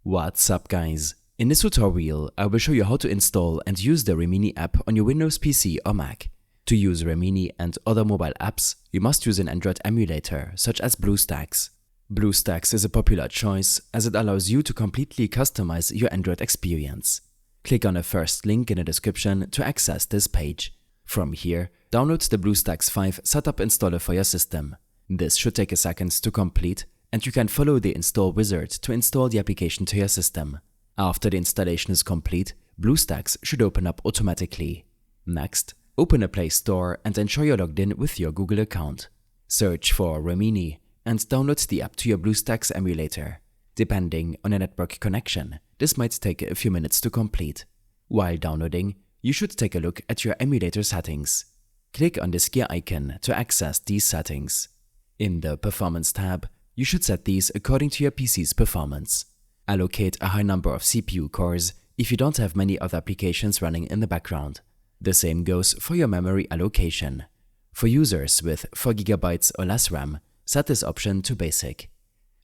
What's up guys? In this tutorial, I will show you how to install and use the Remini app on your Windows PC or Mac. To use Remini and other mobile apps, you must use an Android emulator such as BlueStacks. BlueStacks is a popular choice as it allows you to completely customize your Android experience. Click on the first link in the description to access this page. From here, download the BlueStacks 5 setup installer for your system. This should take a second to complete, and you can follow the install wizard to install the application to your system. After the installation is complete, BlueStacks should open up automatically. Next, open the Play Store and ensure you're logged in with your Google account. Search for Remini and download the app to your BlueStacks emulator. Depending on your network connection, this might take a few minutes to complete. While downloading, you should take a look at your emulator settings. Click on this gear icon to access these settings. In the Performance tab, you should set these according to your PC's performance. Allocate a high number of CPU cores if you don't have many other applications running in the background. The same goes for your memory allocation. For users with 4GB or less RAM, set this option to Basic.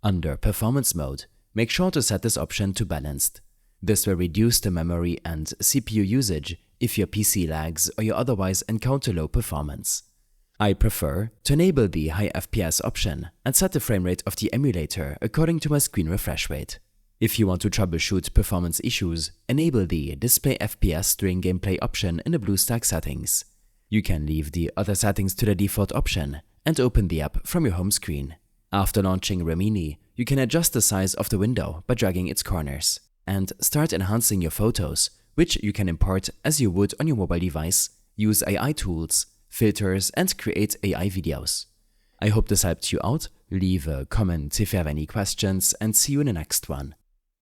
Under Performance mode, make sure to set this option to Balanced. This will reduce the memory and CPU usage if your PC lags or you otherwise encounter low performance. I prefer to enable the high FPS option and set the frame rate of the emulator according to my screen refresh rate. If you want to troubleshoot performance issues, enable the Display FPS during gameplay option in the BlueStacks settings. You can leave the other settings to the default option and open the app from your home screen. After launching Remini, you can adjust the size of the window by dragging its corners and start enhancing your photos, which you can import as you would on your mobile device, use AI tools, filters, and create AI videos. I hope this helped you out. Leave a comment if you have any questions and see you in the next one.